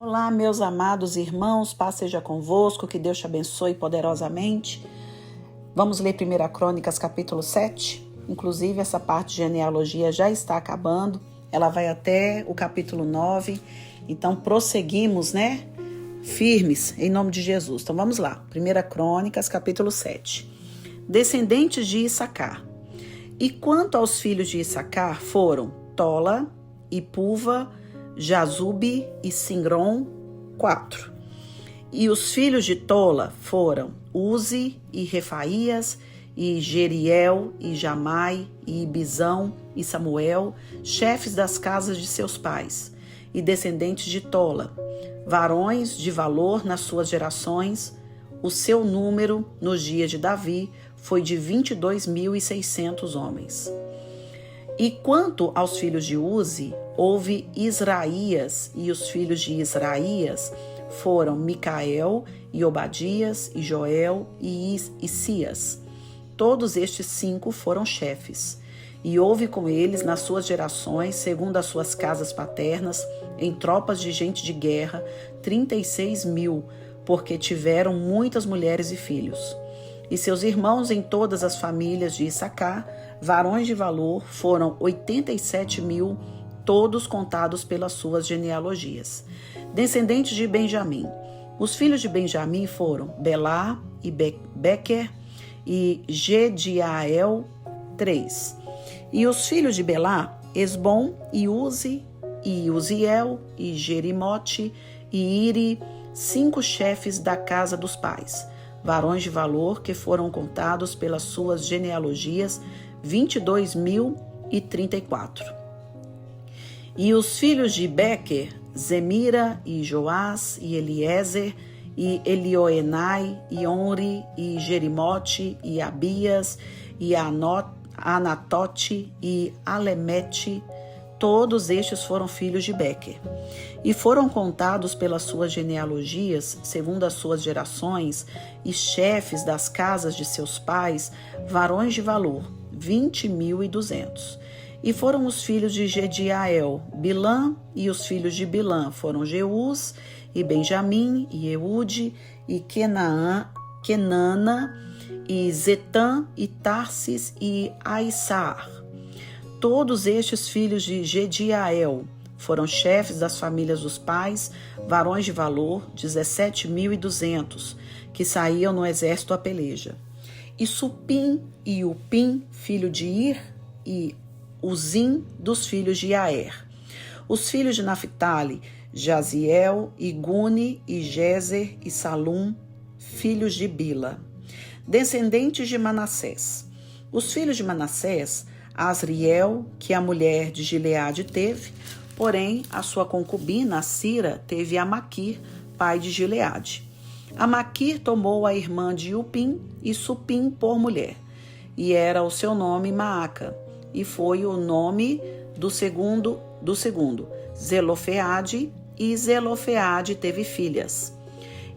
Olá, meus amados irmãos, paz seja convosco, que Deus te abençoe poderosamente. Vamos ler 1 Crônicas, capítulo 7. Inclusive, essa parte de genealogia já está acabando. Ela vai até o capítulo 9. Então, prosseguimos, firmes, em nome de Jesus. Então, vamos lá. 1 Crônicas, capítulo 7. Descendentes de Issacar. E quanto aos filhos de Issacar foram Tola e Puva, Jazube e Singrom, 4. E os filhos de Tola foram Uzi e Refaías, e Jeriel, e Jamai, e Ibizão, e Samuel, chefes das casas de seus pais, e descendentes de Tola, varões de valor nas suas gerações. O seu número, nos dias de Davi, foi de 22.600 homens. E quanto aos filhos de Uzi, houve Israías, e os filhos de Israías foram Micael, e Obadias, e Joel, e Isias. Todos estes 5 foram chefes. E houve com eles nas suas gerações, segundo as suas casas paternas, em tropas de gente de guerra, 36.000, porque tiveram muitas mulheres e filhos. E seus irmãos em todas as famílias de Issacar, varões de valor, foram 87.000, todos contados pelas suas genealogias. Descendentes de Benjamim. Os filhos de Benjamim foram Belá e Bequer e Gediael, 3. E os filhos de Belá, Esbom e Uzi, e Uziel, e Jerimote, e Iri, 5 chefes da casa dos pais, varões de valor que foram contados pelas suas genealogias, 22.034. E os filhos de Bequer, Zemira, e Joás, e Eliezer, e Elioenai, e Onri, e Jerimote, e Abias, e Anatote, e Alemete. Todos estes foram filhos de Bequer. E foram contados pelas suas genealogias, segundo as suas gerações, e chefes das casas de seus pais, varões de valor, 20.200. E foram os filhos de Gediael, Bilã, e os filhos de Bilã foram Jeús, e Benjamim, e Eude, e Kenana, e Zetã, e Tarsis, e Aissar. Todos estes filhos de Gediael foram chefes das famílias dos pais, varões de valor, 17.200, que saíam no exército à peleja. E Supim e Upim, filho de Ir, e Uzim, dos filhos de Aer. Os filhos de Naphtali, Jaziel, e Guni, e Jezer, e Salum, filhos de Bila. Descendentes de Manassés. Os filhos de Manassés, Asriel, que a mulher de Gileade teve, porém a sua concubina, Cira, teve Amaquir, pai de Gileade. Amaquir tomou a irmã de Upim e Supim por mulher, e era o seu nome Maaca, e foi o nome do segundo, Zelofeade, e Zelofeade teve filhas.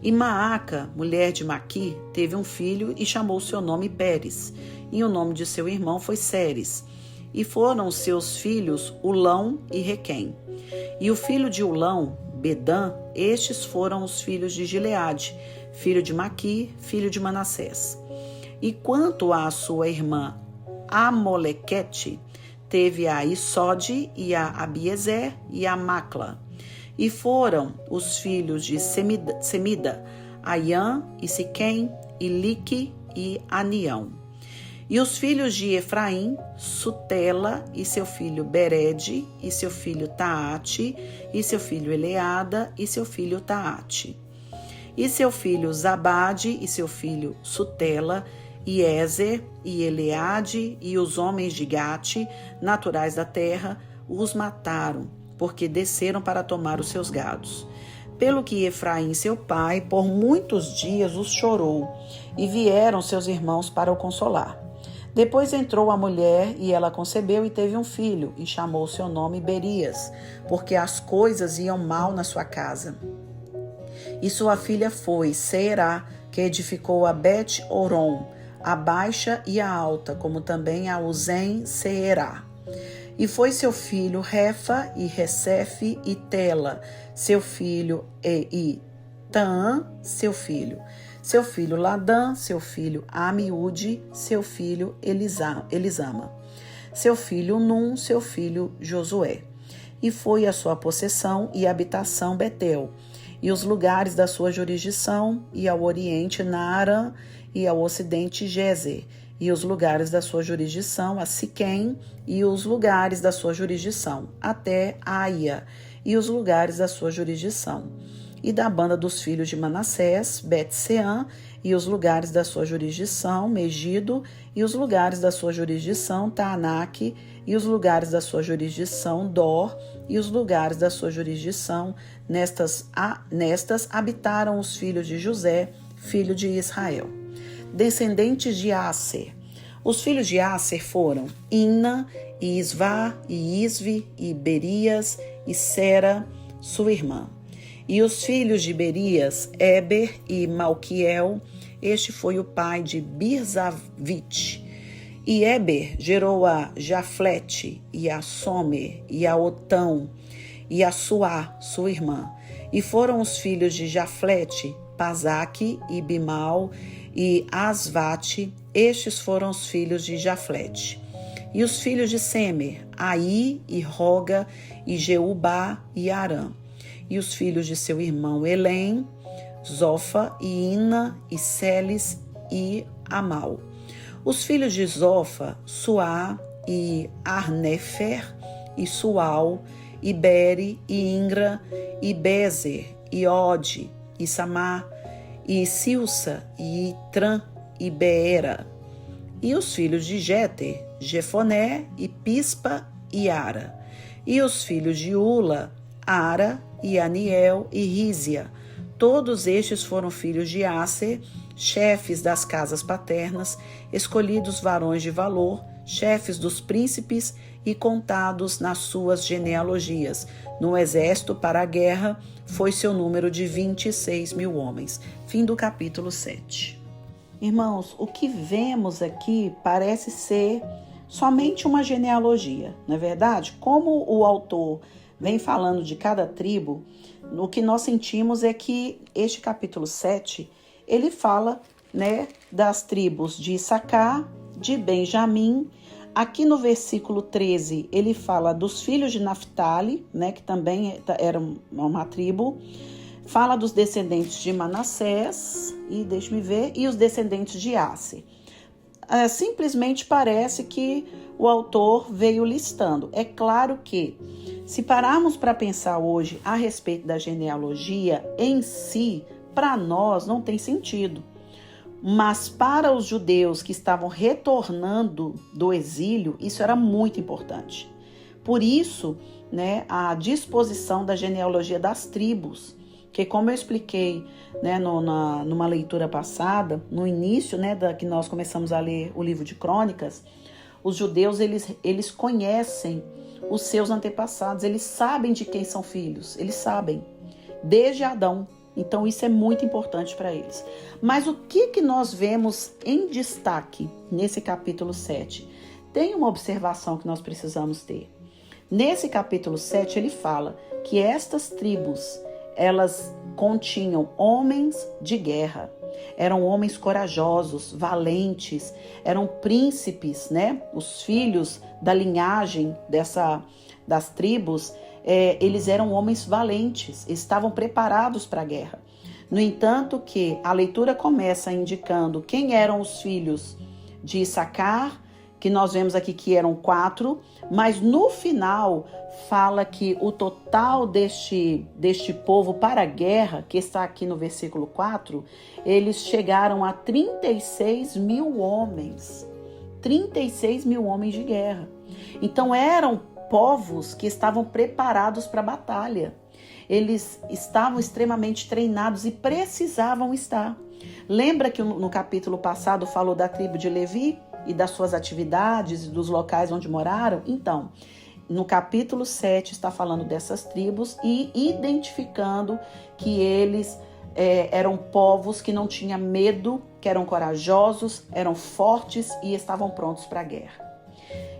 E Maaca, mulher de Maquir, teve um filho e chamou seu nome Pérez, e o nome de seu irmão foi Ceres. E foram seus filhos Ulão e Requém. E o filho de Ulão, Bedã, estes foram os filhos de Gileade, filho de Maquir, filho de Manassés. E quanto à sua irmã Amolequete, teve a Isode, e a Abiezer, e a Macla. E foram os filhos de Semida, Aiã, e Siquém, e Lique, e Anião. E os filhos de Efraim, Sutela, e seu filho Berede, e seu filho Taate, e seu filho Eleada, e seu filho Taate. E seu filho Zabade, e seu filho Sutela, e Ezer, e Eleade, e os homens de Gate, naturais da terra, os mataram, porque desceram para tomar os seus gados. Pelo que Efraim, seu pai, por muitos dias os chorou, e vieram seus irmãos para o consolar. Depois entrou a mulher, e ela concebeu e teve um filho, e chamou seu nome Berias, porque as coisas iam mal na sua casa. E sua filha foi Seerá, que edificou a Bet-Oron, a baixa e a alta, como também a Uzem Seerá. E foi seu filho Refa, e Recefe, e Tela, seu filho, e Taã, seu filho Ladã, seu filho Amiúde, seu filho Elisama, seu filho Num, seu filho Josué. E foi a sua possessão e habitação Betel, e os lugares da sua jurisdição, e ao oriente Naarã, e ao ocidente Gezer, e os lugares da sua jurisdição a Siquém, e os lugares da sua jurisdição até Aia, e os lugares da sua jurisdição. E da banda dos filhos de Manassés, Bet-Seã, e os lugares da sua jurisdição, Megido, e os lugares da sua jurisdição, Taanaque, e os lugares da sua jurisdição, Dor, e os lugares da sua jurisdição, nestas habitaram os filhos de José, filho de Israel. Descendentes de Aser. Os filhos de Aser foram Inna, e Isvá, e Isvi, e Berias, e Sera, sua irmã. E os filhos de Berias, Eber e Malquiel, este foi o pai de Birzavite. E Eber gerou a Jaflete, e a Somer, e a Otão, e a Suá, sua irmã. E foram os filhos de Jaflete, Pazaque, e Bimal, e Asvate, estes foram os filhos de Jaflete. E os filhos de Semer, Aí, e Roga, e Jeubá, e Arã. E os filhos de seu irmão Elém, Zofa, e Ina, e Celes, e Amal. Os filhos de Zofa, Suá, e Arnefer, e Sual, e Bere, e Ingra, e Bezer, e Ode, e Samar, e Silsa, e Itran, e Beera. E os filhos de Jeter, Jefoné, e Pispa, e Ara. E os filhos de Ula, Ara, e Aniel, e Rízia. Todos estes foram filhos de Aser, chefes das casas paternas, escolhidos varões de valor, chefes dos príncipes e contados nas suas genealogias. No exército para a guerra foi seu número de 26.000 homens. Fim do capítulo 7. Irmãos, o que vemos aqui parece ser somente uma genealogia, não é verdade? Como o autor vem falando de cada tribo, o que nós sentimos é que este capítulo 7, ele fala, das tribos de Issacar, de Benjamim. Aqui no versículo 13, ele fala dos filhos de Naphtali, que também era uma tribo. Fala dos descendentes de Manassés, e os descendentes de Aser. Simplesmente parece que o autor veio listando. É claro que, se pararmos para pensar hoje a respeito da genealogia em si, para nós não tem sentido. Mas para os judeus que estavam retornando do exílio, isso era muito importante. Por isso, a disposição da genealogia das tribos, que como eu expliquei numa leitura passada, no início que nós começamos a ler o livro de Crônicas, os judeus eles conhecem os seus antepassados, eles sabem de quem são filhos, eles sabem, desde Adão. Então isso é muito importante para eles. Mas o que nós vemos em destaque nesse capítulo 7? Tem uma observação que nós precisamos ter. Nesse capítulo 7 ele fala que estas tribos, elas continham homens de guerra, eram homens corajosos, valentes, eram príncipes, Os filhos da linhagem das tribos, eles eram homens valentes, estavam preparados para a guerra. No entanto, que a leitura começa indicando quem eram os filhos de Issacar, que nós vemos aqui que eram 4, mas no final fala que o total deste povo para a guerra, que está aqui no versículo 4, eles chegaram a 36.000 homens. 36.000 homens de guerra. Então eram povos que estavam preparados para a batalha. Eles estavam extremamente treinados e precisavam estar. Lembra que no capítulo passado falou da tribo de Levi e das suas atividades, dos locais onde moraram? Então, no capítulo 7 está falando dessas tribos e identificando que eles eram povos que não tinham medo, que eram corajosos, eram fortes e estavam prontos para a guerra.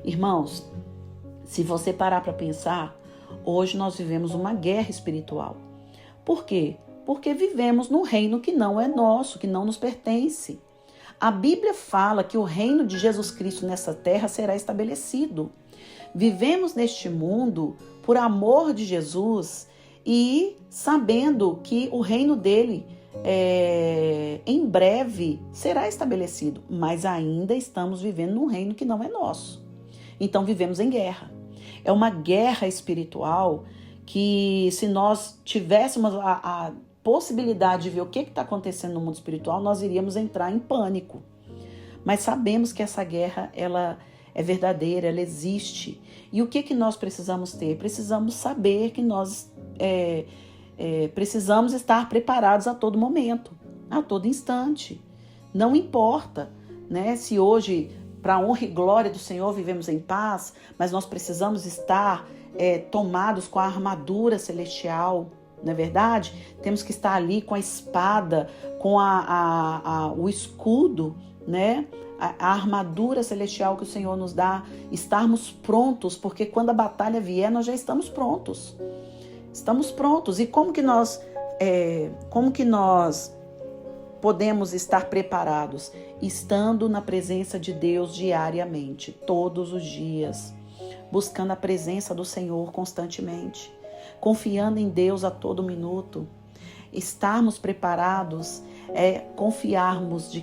Irmãos, Se você parar para pensar, hoje nós vivemos uma guerra espiritual. Por quê? Porque vivemos num reino que não é nosso, que não nos pertence. A Bíblia fala que o reino de Jesus Cristo nessa terra será estabelecido. Vivemos neste mundo por amor de Jesus e sabendo que o reino dele em breve será estabelecido, mas ainda estamos vivendo num reino que não é nosso. Então vivemos em guerra. É uma guerra espiritual que, se nós tivéssemos a possibilidade de ver o que está acontecendo no mundo espiritual, nós iríamos entrar em pânico. Mas sabemos que essa guerra, ela é verdadeira, ela existe. E o que nós precisamos ter? Precisamos saber que nós precisamos estar preparados a todo momento, a todo instante. Não importa, né, se hoje, para a honra e glória do Senhor, vivemos em paz, mas nós precisamos estar tomados com a armadura celestial, não é verdade? Temos que estar ali com a espada, com o escudo, né? A armadura celestial que o Senhor nos dá, estarmos prontos, porque quando a batalha vier, nós já estamos prontos. Estamos prontos. E como que nós podemos estar preparados? Estando na presença de Deus diariamente, todos os dias, buscando a presença do Senhor constantemente, confiando em Deus a todo minuto. Estarmos preparados confiarmos de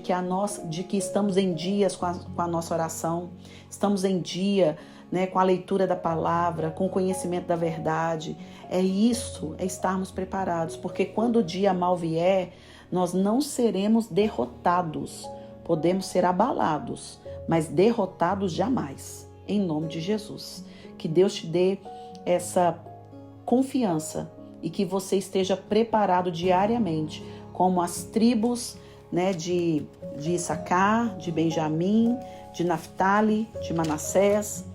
que estamos em dias com a nossa oração, estamos em dia, né, com a leitura da palavra, com o conhecimento da verdade. É isso, é estarmos preparados, porque quando o dia mal vier, nós não seremos derrotados. Podemos ser abalados, mas derrotados jamais. Em nome de Jesus. Que Deus te dê essa confiança e que você esteja preparado diariamente, como as tribos, né, de Issacar, de Benjamim, de Naftali, de Manassés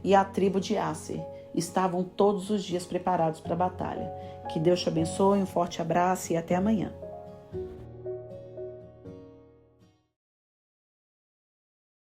e a tribo de Asser. Estavam todos os dias preparados para a batalha. Que Deus te abençoe, um forte abraço e até amanhã.